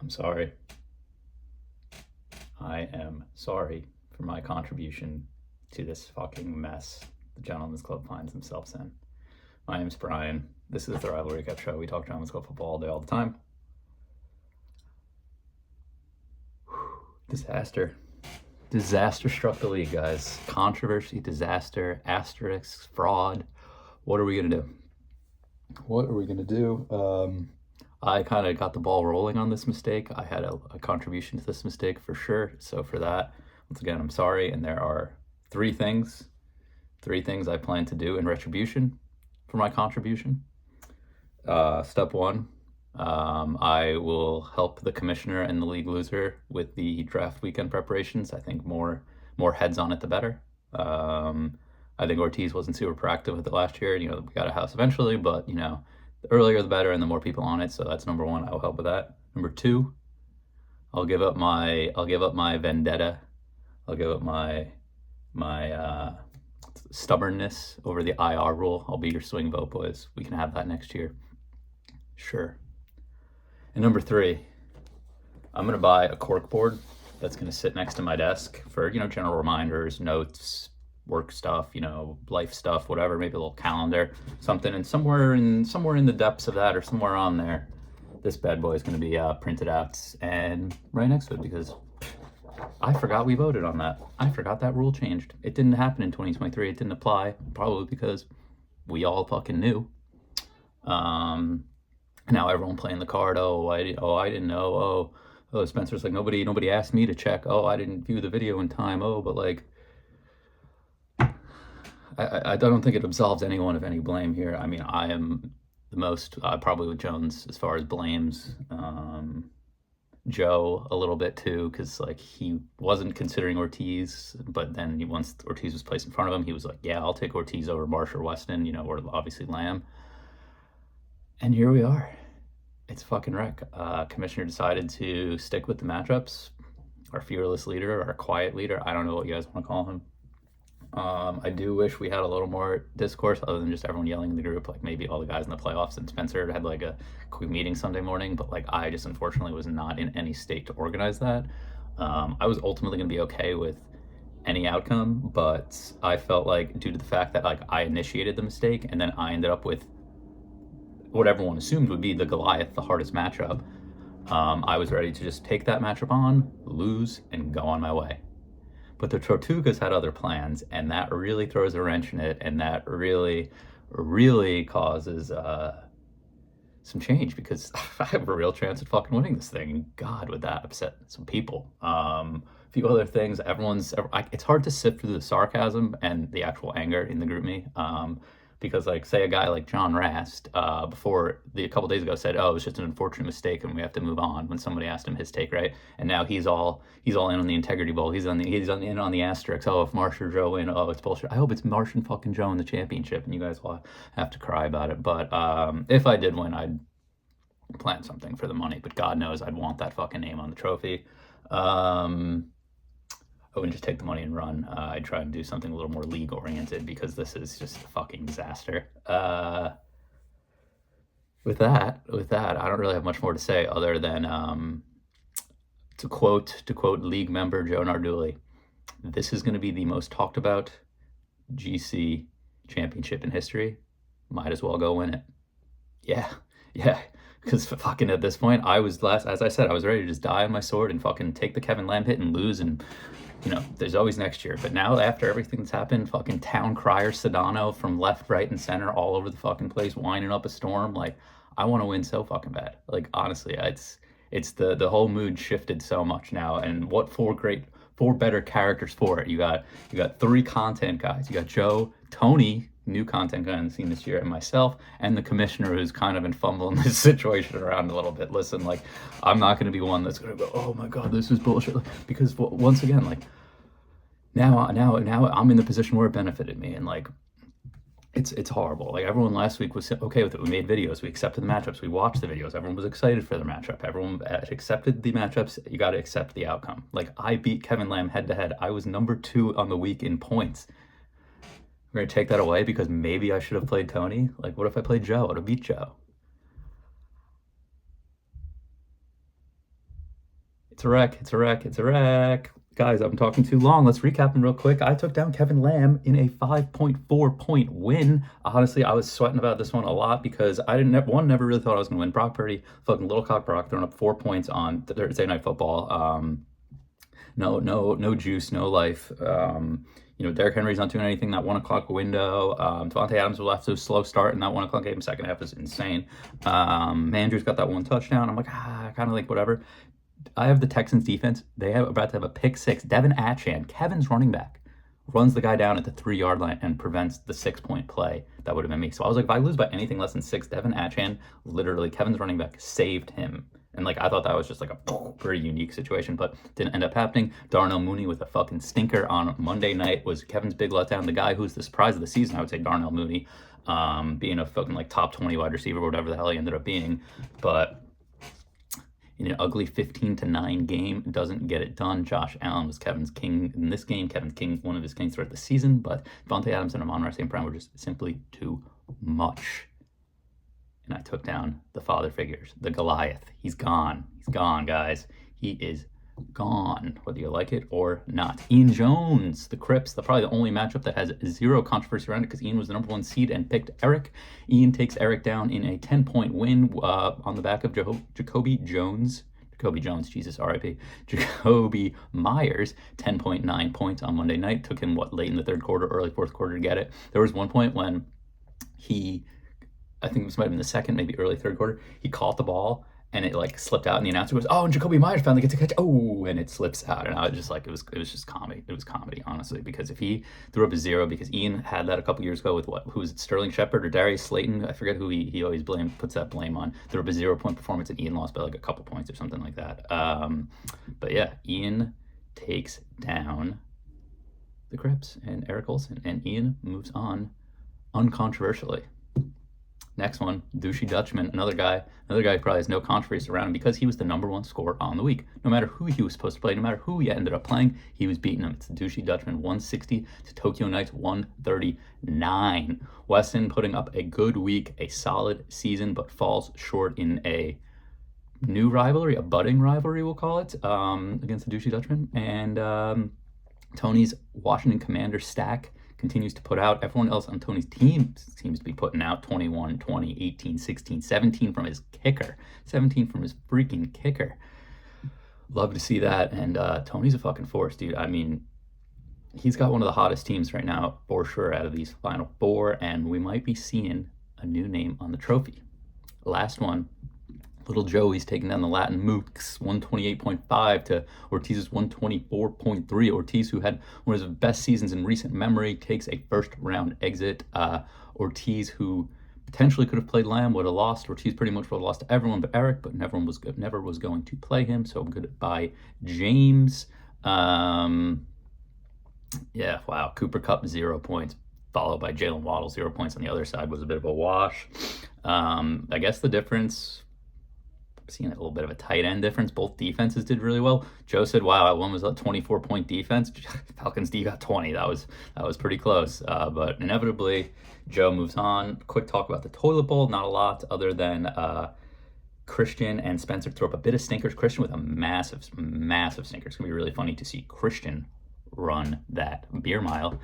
I'm sorry. I am sorry for my contribution to this fucking mess the Gentlemen's Club finds themselves in. My name's Brian. This is the Rivalry Recap Show. We talk Gentlemen's Club football all day, all the time. Disaster. Disaster struck the league, guys. Controversy, disaster, asterisks, fraud. What are we going to do? What are we going to do? I kind of got the ball rolling on this mistake. I had a contribution to this mistake for sure. So for that, once again, I'm sorry. And there are three things I plan to do in retribution for my contribution. Step one, I will help the commissioner and the league loser with the draft weekend preparations. I think more heads on it, the better. I think Ortiz wasn't super proactive with it last year. We got a house eventually, but the earlier the better, and the more people on it. So that's number one. I'll help with that. Number two, I'll give up my vendetta. I'll give up my stubbornness over the IR rule. I'll be your swing vote, boys. We can have that next year. Sure. And number three, I'm going to buy a cork board that's going to sit next to my desk for, general reminders, notes, work stuff, life stuff, whatever, maybe a little calendar, something. And somewhere in the depths of that, or somewhere on there, this bad boy is going to be printed out and right next to it, because I forgot we voted on that. I forgot that rule changed. It didn't happen in 2023. It didn't apply, probably because we all fucking knew. Now everyone playing the card. I didn't know. Oh, Spencer's like, nobody asked me to check. Oh, I didn't view the video in time. Oh, but like, I don't think it absolves anyone of any blame here. I mean, I am the most, probably with Jones as far as blames. Joe a little bit too, because like he wasn't considering Ortiz, but then once Ortiz was placed in front of him, he was like, yeah, I'll take Ortiz over Marsh or Weston, or obviously Lamb. And here we are. It's fucking wreck. Commissioner decided to stick with the matchups. Our fearless leader, our quiet leader, I don't know what you guys want to call him. I do wish we had a little more discourse other than just everyone yelling in the group, like maybe all the guys in the playoffs, and Spencer had like a quick meeting Sunday morning, but like I just unfortunately was not in any state to organize that. I was ultimately going to be okay with any outcome, but I felt like due to the fact that like I initiated the mistake and then I ended up with what everyone assumed would be the Goliath, the hardest matchup, I was ready to just take that matchup on, lose, and go on my way. But the Tortugas had other plans, and that really throws a wrench in it, and that really, really causes some change, because I have a real chance at fucking winning this thing. And God, would that upset some people. A few other things. It's hard to sift through the sarcasm and the actual anger in the group me. Because like, say a guy like John Rast, a couple days ago said, oh, it was just an unfortunate mistake and we have to move on, when somebody asked him his take, right? And now he's all in on the integrity bowl. He's in on the asterisk. Oh, if Marsh or Joe win, oh, it's bullshit. I hope it's Marsh and fucking Joe in the championship, and you guys will have to cry about it. But if I did win, I'd plan something for the money. But God knows I'd want that fucking name on the trophy. I wouldn't just take the money and run. I'd try and do something a little more league-oriented, because this is just a fucking disaster. With that, I don't really have much more to say other than to quote league member Joe Narduli, this is going to be the most talked about GC championship in history. Might as well go win it. Yeah. Because fucking at this point, as I said, I was ready to just die on my sword and fucking take the Kevin Lamb hit and lose, and there's always next year. But now, after everything that's happened, fucking town crier Sedano from left, right, and center all over the fucking place, whining up a storm. Like, I want to win so fucking bad. Like, honestly, it's the whole mood shifted so much now. And what four better characters for it? You got three content guys. You got Joe, Tony, new content guy on the scene this year, and myself, and the commissioner, who's kind of been fumbling this situation around a little bit. Listen, like, I'm not going to be one that's going to go, oh my God, this is bullshit, because once again, like, now I'm in the position where it benefited me, and like, it's horrible. Like, everyone last week was okay with it. We made videos, we accepted the matchups, we watched the videos, everyone was excited for the matchup, everyone accepted the matchups. You got to accept the outcome. Like, I beat Kevin Lamb head to head. I was number 2 on the week in points. We're going to take that away because maybe I should have played Tony? Like, what if I played Joe? I would have beat Joe. It's a wreck. It's a wreck. It's a wreck. Guys, I'm talking too long. Let's recap them real quick. I took down Kevin Lamb in a 5.4 point win. Honestly, I was sweating about this one a lot because I never really thought I was going to win. Brock Purdy, fucking little cock Brock, throwing up 4 points on Thursday Night Football. No juice, no life. Derrick Henry's not doing anything that 1 o'clock window. Devontae Adams was off to a slow start in that 1 o'clock game. Second half was insane. Andrews got that 1 touchdown. I'm like, kind of like whatever. I have the Texans defense. They are about to have a pick six. Devin Atchan, Kevin's running back, runs the guy down at the 3-yard line and prevents the 6-point play. That would have been me. So I was like, if I lose by anything less than 6, Devin Atchan, literally Kevin's running back saved him. And I thought that was just a pretty unique situation, but didn't end up happening. Darnell Mooney with a fucking stinker on Monday night was Kevin's big letdown. The guy who's the surprise of the season, I would say Darnell Mooney, being a fucking top 20 wide receiver, or whatever the hell he ended up being. But in an ugly 15-9 game, doesn't get it done. Josh Allen was Kevin's king in this game. Kevin's king, one of his kings throughout the season, but Devontae Adams and Amon-Ra St. Brown were just simply too much. And I took down the father figures, the Goliath. He's gone. He's gone, guys. He is gone, whether you like it or not. Ian Jones, the Crips, probably the only matchup that has zero controversy around it because Ian was the number 1 seed and picked Eric. Ian takes Eric down in a 10-point win on the back of Jacoby Jones. Jesus, RIP. Jacoby Myers, 10.9 points on Monday night. Took him, late in the third quarter, early fourth quarter to get it. There was one point when I think this might have been the second, maybe early third quarter, he caught the ball and it slipped out and the announcer goes, oh, and Jacoby Myers finally gets a catch. Oh, and it slips out. And I was just it was just comedy. It was comedy, honestly, because if he threw up a 0, because Ian had that a couple years ago with who was it, Sterling Shepard or Darius Slayton? I forget who he always puts that blame on. Threw up a 0-point performance and Ian lost by a couple points or something like that. But yeah, Ian takes down the Crips and Eric Olsen, and Ian moves on uncontroversially. Next one, Douchey Dutchman, another guy who probably has no controversy around him because he was the number 1 scorer on the week. No matter who he was supposed to play, no matter who he ended up playing, he was beating him. It's the Douchey Dutchman, 160 to Tokyo Knights, 139. Weston putting up a good week, a solid season, but falls short in a new rivalry, a budding rivalry, we'll call it, against the Douchey Dutchman. And Tony's Washington Commander stack continues to put out. Everyone else on Tony's team seems to be putting out 21, 20, 18, 16, 17 from his kicker. 17 from his freaking kicker. Love to see that. And Tony's a fucking force, dude. I mean, he's got one of the hottest teams right now, for sure, out of these final 4. And we might be seeing a new name on the trophy. Last one. Little Joey's taking down the Latin Mooks, 128.5 to Ortiz's 124.3. Ortiz, who had one of his best seasons in recent memory, takes a first-round exit. Ortiz, who potentially could have played Lamb, would have lost. Ortiz pretty much would have lost to everyone but Eric, but never was going to play him. So goodbye, James. Yeah, wow. Cooper Kupp, 0 points, followed by Jalen Waddle, 0 points on the other side, was a bit of a wash. I guess the difference, seeing a little bit of a tight end difference. Both defenses did really well. Joe said, wow, one was a 24-point defense. Falcons D got 20. That was pretty close. But inevitably, Joe moves on. Quick talk about the toilet bowl. Not a lot other than Christian and Spencer throw up a bit of stinkers. Christian with a massive stinker. It's going to be really funny to see Christian run that beer mile,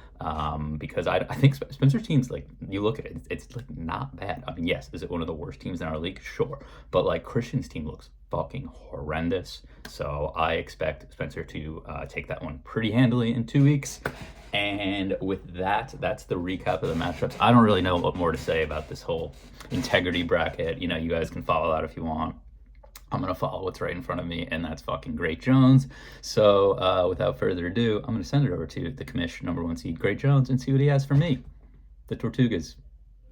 because I think Spencer's team's you look at it, it's not bad. I mean, yes, is it one of the worst teams in our league? Sure, but Christian's team looks fucking horrendous. So I expect Spencer to take that one pretty handily in 2 weeks. And with that, that's the recap of the matchups. I don't really know what more to say about this whole integrity bracket. You guys can follow that if you want. I'm going to follow what's right in front of me, and that's fucking Great Jones. So without further ado, I'm going to send it over to the commish, number 1 seed, Great Jones, and see what he has for me. The Tortugas,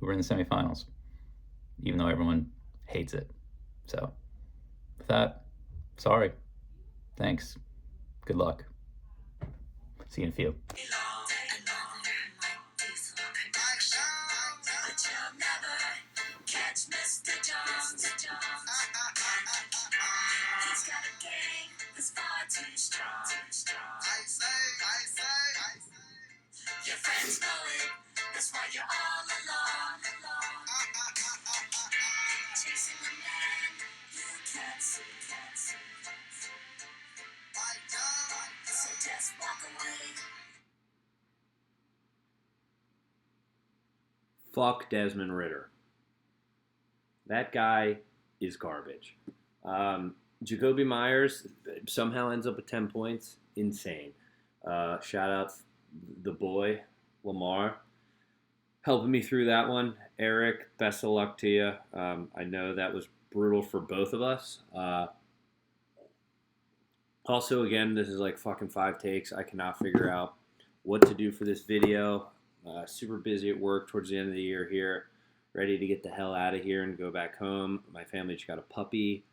who were in the semifinals, even though everyone hates it. So with that, sorry. Thanks. Good luck. See you in a few. Too strong. I say. Your friends know it. That's why you're all alone. Chasing a man you can't see. just walk away. Fuck Desmond Ritter. That guy is garbage. Jacoby Myers somehow ends up with 10 points. Insane. Shout out the boy, Lamar, helping me through that one. Eric, best of luck to you. I know that was brutal for both of us. Also, again, this is like fucking 5 takes. I cannot figure out what to do for this video. Super busy at work towards the end of the year here. Ready to get the hell out of here and go back home. My family just got a puppy.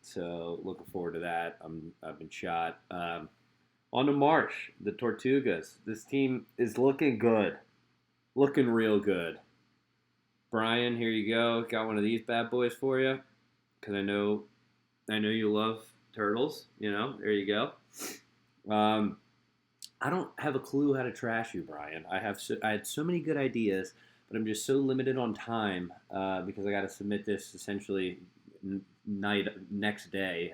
So looking forward to that. I've been shot. On to March, the Tortugas. This team is looking good. Looking real good. Brian, here you go. Got one of these bad boys for you. Because I know you love turtles. You know, there you go. I don't have a clue how to trash you, Brian. I had so many good ideas, but I'm just so limited on time because I got to submit this essentially next day,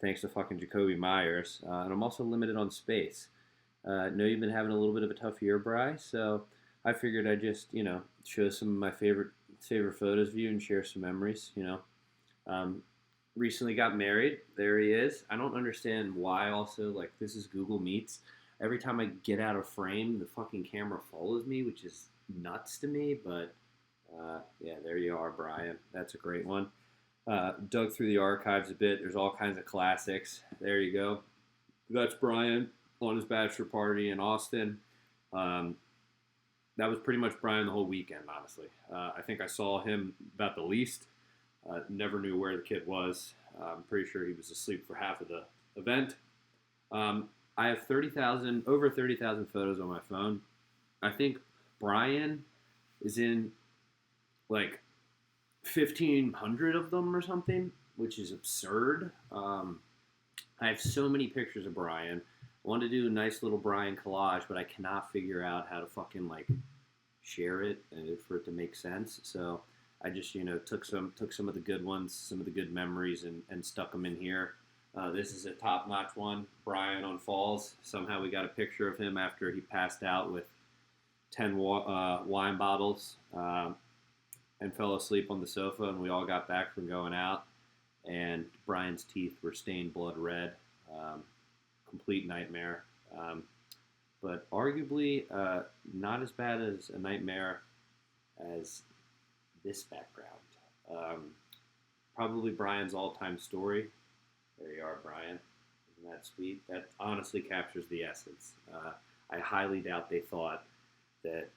thanks to fucking Jacoby Myers, and I'm also limited on space. I know you've been having a little bit of a tough year, Bri, so I figured I'd just show some of my favorite photos of you and share some memories. Recently got married. There he is. I don't understand why. Also, like, this is Google Meets. Every time I get out of frame, the fucking camera follows me, which is nuts to me. But yeah, there you are, Brian. That's a great one. Dug through the archives a bit. There's all kinds of classics. There you go. That's Brian on his bachelor party in Austin. That was pretty much Brian the whole weekend, honestly. I think I saw him about the least. Never knew where the kid was. I'm pretty sure he was asleep for half of the event. I have over 30,000 photos on my phone. I think Brian is in like 1,500 of them or something, which is absurd. I have so many pictures of Brian. I wanted to do a nice little Brian collage, but I cannot figure out how to fucking like share it and for it to make sense. So I just took some of the good ones, some of the good memories, and stuck them in here. This is a top-notch one. Brian on Falls. Somehow we got a picture of him after he passed out with 10 wine bottles and fell asleep on the sofa, and we all got back from going out, and Brian's teeth were stained blood red. Complete nightmare. But arguably not as bad as a nightmare as this background. Probably Brian's all-time story. There you are, Brian. Isn't that sweet? That honestly captures the essence. I highly doubt they thought that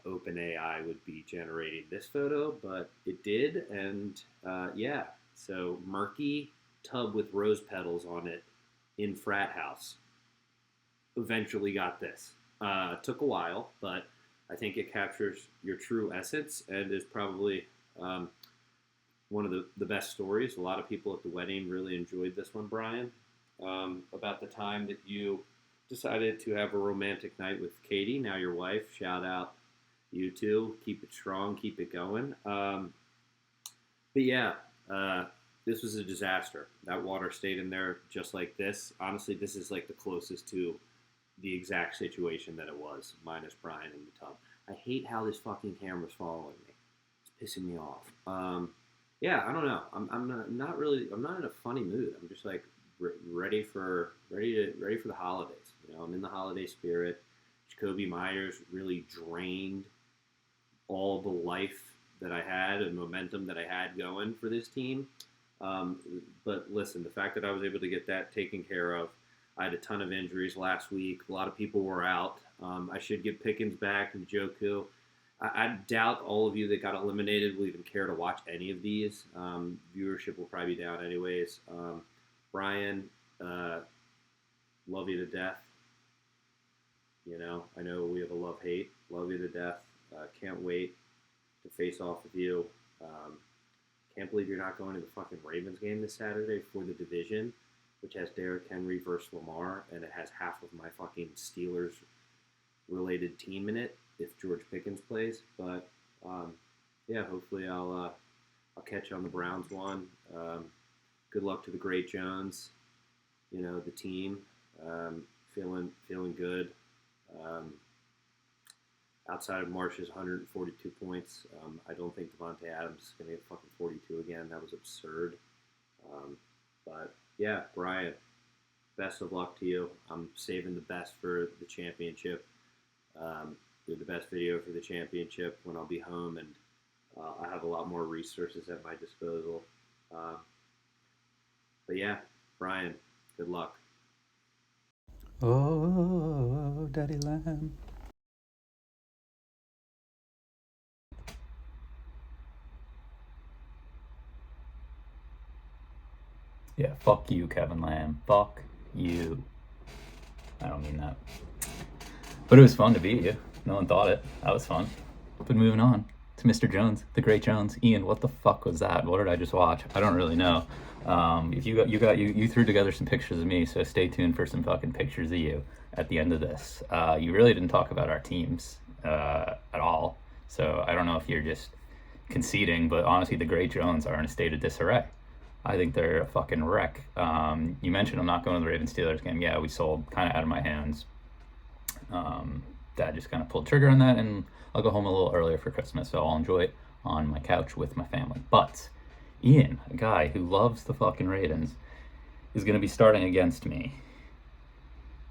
OpenAI would be generating this photo, but it did, and yeah. So murky tub with rose petals on it in frat house. Eventually got this. Took a while, but I think it captures your true essence and is probably one of the best stories. A lot of people at the wedding really enjoyed this one, Brian, about the time that you decided to have a romantic night with Katie, now your wife. Shout out you two. Keep it strong. Keep it going. But yeah, this was a disaster. That water stayed in there just like this. Honestly, this is like the closest to the exact situation that it was, minus Brian in the tub. I hate how this fucking camera's following me. It's pissing me off. Yeah, I don't know. I'm not in a funny mood. I'm just like ready for the holidays. I'm in the holiday spirit. Jacoby Myers really drained all the life that I had and momentum that I had going for this team. But listen, the fact that I was able to get that taken care of, I had a ton of injuries last week. A lot of people were out. I should get Pickens back and Njoku. I doubt all of you that got eliminated will even care to watch any of these. Viewership will probably be down anyways. Brian, love you to death. I know we have a love-hate. Love you to death. Can't wait to face off with you. Can't believe you're not going to the fucking Ravens game this Saturday for the division, which has Derrick Henry versus Lamar, and it has half of my fucking Steelers-related team in it if George Pickens plays. But yeah, hopefully I'll catch you on the Browns one. Good luck to the great Jones, the team. Feeling good. Um, Outside of Marsh's 142 points, I don't think Devontae Adams is going to get fucking 42 again. That was absurd. But yeah, Brian, best of luck to you. I'm saving the best for the championship. Do the best video for the championship when I'll be home, and I have a lot more resources at my disposal. But yeah, Brian, good luck. Oh, Daddy Lamb. Yeah, fuck you, Kevin Lamb. Fuck you. I don't mean that. But it was fun to beat you. No one thought it. That was fun. But moving on to Mr. Jones, the great Jones. Ian, what the fuck was that? What did I just watch? I don't really know. If you threw together some pictures of me, so stay tuned for some fucking pictures of you at the end of this. You really didn't talk about our teams at all. So I don't know if you're just conceding, but honestly, the great Jones are in a state of disarray. I think they're a fucking wreck. You mentioned I'm not going to the Ravens-Steelers game. Yeah, we sold kind of out of my hands. Dad just kind of pulled trigger on that, and I'll go home a little earlier for Christmas, so I'll enjoy it on my couch with my family. But Ian, a guy who loves the fucking Ravens, is going to be starting against me.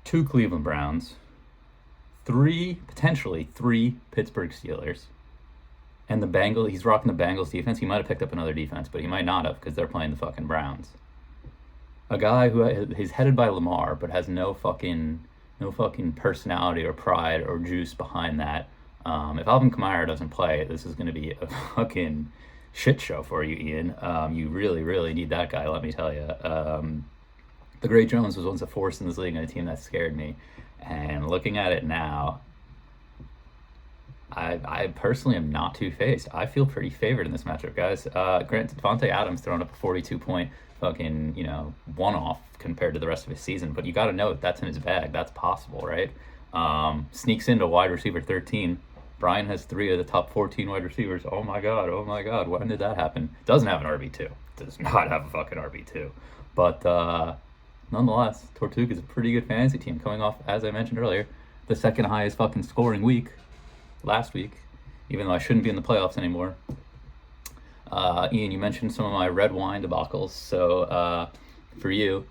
2 Cleveland Browns, potentially three Pittsburgh Steelers, and the Bengals. He's rocking the Bengals defense. He might have picked up another defense, but he might not have because they're playing the fucking Browns. A guy who is headed by Lamar, but has no fucking personality or pride or juice behind that. If Alvin Kamara doesn't play, this is going to be a fucking shit show for you, Ian. You really, really need that guy, let me tell you. The great Jones was once a force in this league and a team that scared me. And looking at it now, I personally am not too phased. I feel pretty favored in this matchup, guys. Granted, Devontae Adams throwing up a 42-point fucking, one-off compared to the rest of his season, but you got to know that's in his bag. That's possible, right? Sneaks into wide receiver 13. Brian has 3 of the top 14 wide receivers. Oh my god, when did that happen? Doesn't have an RB2. Does not have a fucking RB2. But nonetheless, Tortuga's a pretty good fantasy team coming off, as I mentioned earlier, the second highest fucking scoring week last week, even though I shouldn't be in the playoffs anymore. Ian, you mentioned some of my red wine debacles, so for you,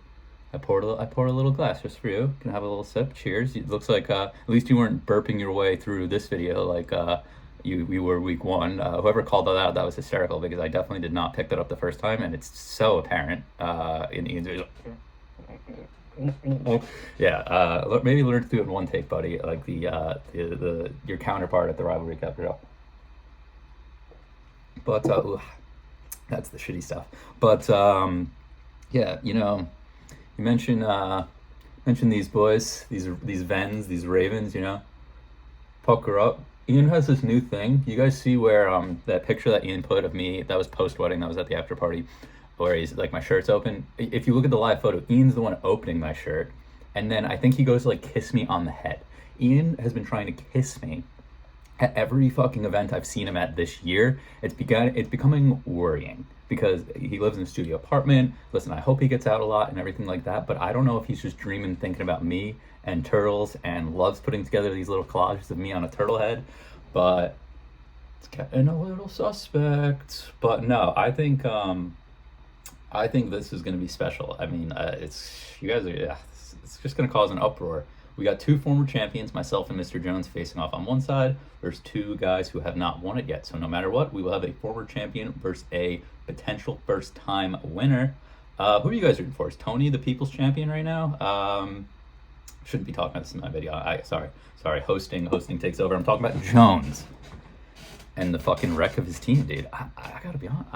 I poured a little glass just for you. Can have a little sip. Cheers. It looks like at least you weren't burping your way through this video like we were week 1. Whoever called that out, that was hysterical because I definitely did not pick that up the first time, and it's so apparent in Ian's video. Yeah, maybe learn to do it in one take, buddy. Like your counterpart at the Rivalry Cup show. But that's the shitty stuff. But yeah, you mentioned these boys, these Vens, these Ravens. Pucker up. Ian has this new thing. You guys see where that picture that Ian put of me, that was post-wedding, that was at the after party, where he's like, my shirt's open. If you look at the live photo, Ian's the one opening my shirt, and then I think he goes to like kiss me on the head. Ian has been trying to kiss me at every fucking event I've seen him at this year. It's becoming worrying because he lives in a studio apartment. Listen, I hope he gets out a lot and everything like that, but I don't know if he's just dreaming, thinking about me and turtles, and loves putting together these little collages of me on a turtle head. But it's getting a little suspect. But no, I think this is going to be special. I mean, it's just going to cause an uproar. We got 2 former champions, myself and Mr. Jones, facing off on one side. There's 2 guys who have not won it yet. So no matter what, we will have a former champion versus a potential first-time winner. Who are you guys rooting for? Is Tony the people's champion right now? Shouldn't be talking about this in my video. Sorry. Hosting takes over. I'm talking about Jones and the fucking wreck of his team, dude. I gotta be honest.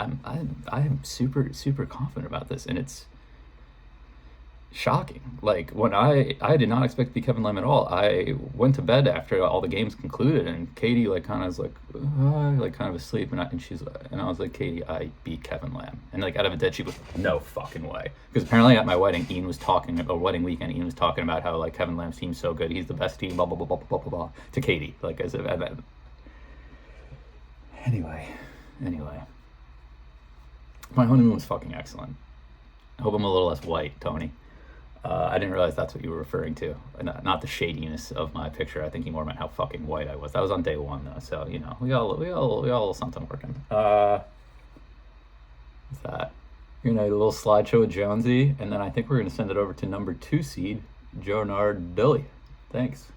I'm super, super confident about this, and it's shocking. Like, when I did not expect to be Kevin Lamb at all. I went to bed after all the games concluded, and Katie kind of asleep, and I was like, Katie, I beat Kevin Lamb. And out of a dead, she goes, no fucking way. Because apparently at my wedding, wedding weekend, Ian was talking about how Kevin Lamb's team's so good, he's the best team, blah blah blah blah blah blah blah, to Katie, as if. Anyway, my honeymoon was fucking excellent. I hope I'm a little less white, Tony. I didn't realize that's what you were referring to. Not the shadiness of my picture. I think you more meant how fucking white I was. That was on day one though, so you know we all something working. What's that? You're gonna do a little slideshow with Jonesy, and then I think we're gonna send it over to number 2 seed, Jonard Dilly. Thanks.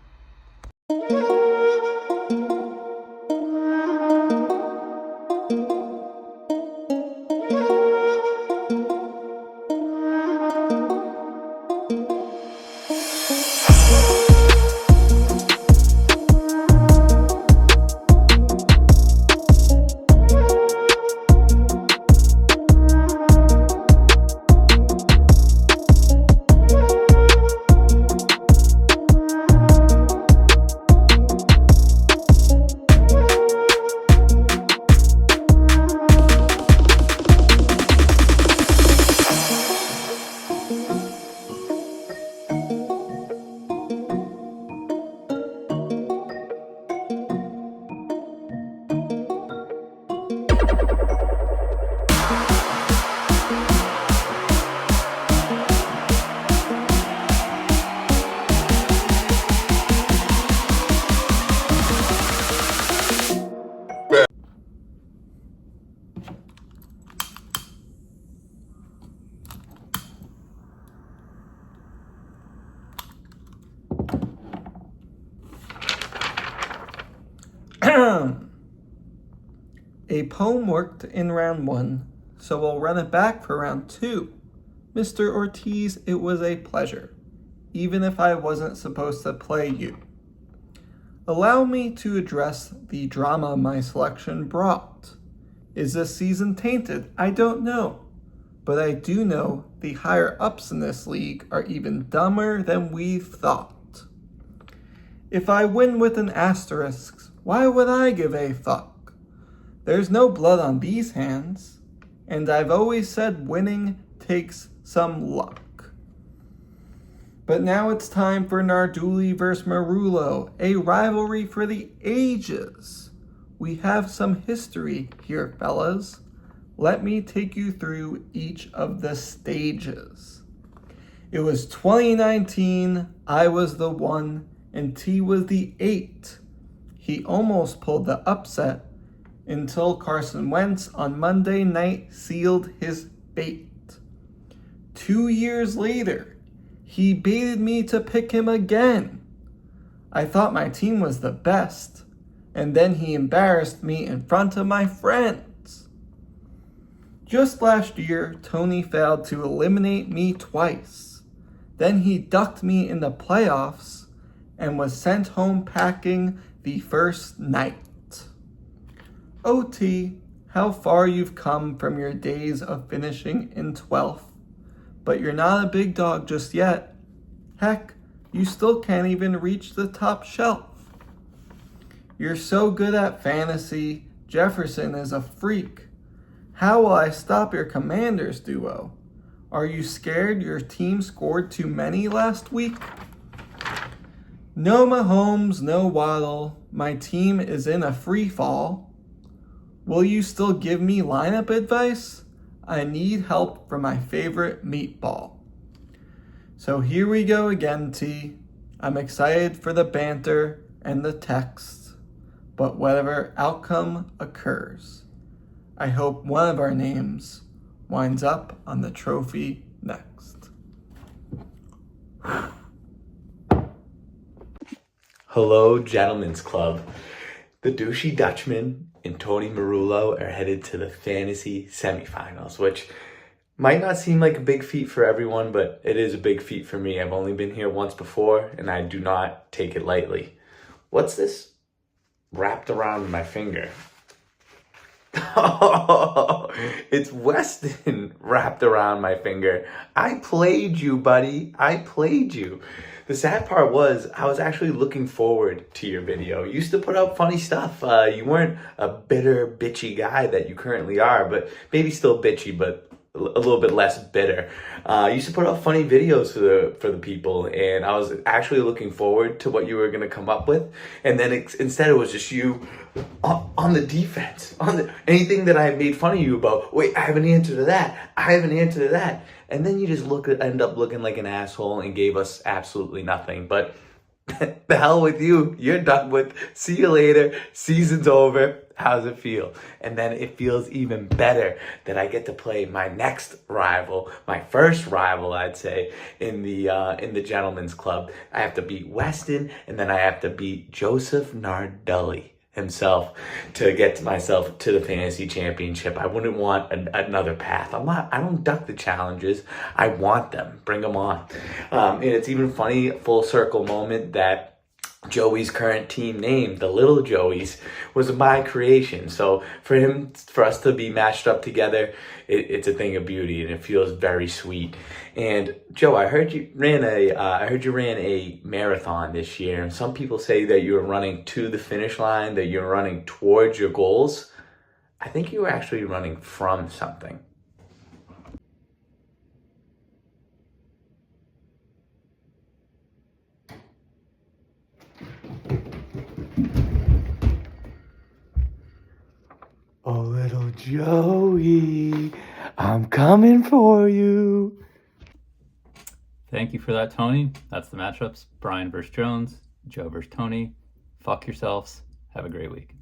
A poem worked in round 1, so we'll run it back for round 2. Mr. Ortiz, it was a pleasure, even if I wasn't supposed to play you. Allow me to address the drama my selection brought. Is this season tainted? I don't know. But I do know the higher-ups in this league are even dumber than we thought. If I win with an asterisk, why would I give a fuck? There's no blood on these hands, and I've always said winning takes some luck. But now it's time for Narduli vs. Marullo, a rivalry for the ages. We have some history here, fellas. Let me take you through each of the stages. It was 2019, I was the 1, and T was the 8. He almost pulled the upset until Carson Wentz on Monday night sealed his fate. 2 years later, he baited me to pick him again. I thought my team was the best, and then he embarrassed me in front of my friends. Just last year, Tony failed to eliminate me twice. Then he ducked me in the playoffs and was sent home packing the first night. OT, how far you've come from your days of finishing in 12th. But you're not a big dog just yet. Heck, you still can't even reach the top shelf. You're so good at fantasy, Jefferson is a freak. How will I stop your Commanders duo? Are you scared your team scored too many last week? No Mahomes, no Waddle. My team is in a free fall. Will you still give me lineup advice? I need help from my favorite meatball. So here we go again, T. I'm excited for the banter and the text, but whatever outcome occurs, I hope one of our names winds up on the trophy next. Hello, Gentlemen's Club. The Douchey Dutchman and Tony Marullo are headed to the fantasy semifinals, which might not seem like a big feat for everyone, but it is a big feat for me. I've only been here once before, and I do not take it lightly. What's this wrapped around my finger? Oh, it's Weston wrapped around my finger. I played you, buddy. I played you. The sad part was I was actually looking forward to your video. You used to put out funny stuff. You weren't a bitter, bitchy guy that you currently are, but maybe still bitchy, but a little bit less bitter. You used to put out funny videos for the people, and I was actually looking forward to what you were going to come up with. And then instead it was just you on the defense, on anything that I made fun of you about. Wait, I have an answer to that. I have an answer to that. And then you just end up looking like an asshole and gave us absolutely nothing. But the hell with you. You're done with. See you later. Season's over. How's it feel? And then it feels even better that I get to play my next rival, my first rival, I'd say, in the gentleman's club. I have to beat Weston, and then I have to beat Joseph Nardelli himself to get myself to the fantasy championship. I wouldn't want another path. I don't duck the challenges. I want them. Bring them on. And it's even funny, full circle moment, that Joey's current team name, the Little Joeys, was my creation. So for us to be matched up together, it's a thing of beauty, and it feels very sweet. And Joe, I heard you ran a marathon this year, and some people say that you were running to the finish line, that you're running towards your goals. I think you were actually running from something. Oh, little Joey, I'm coming for you. Thank you for that, Tony. That's the matchups. Brian versus Jones, Joe versus Tony. Fuck yourselves. Have a great week.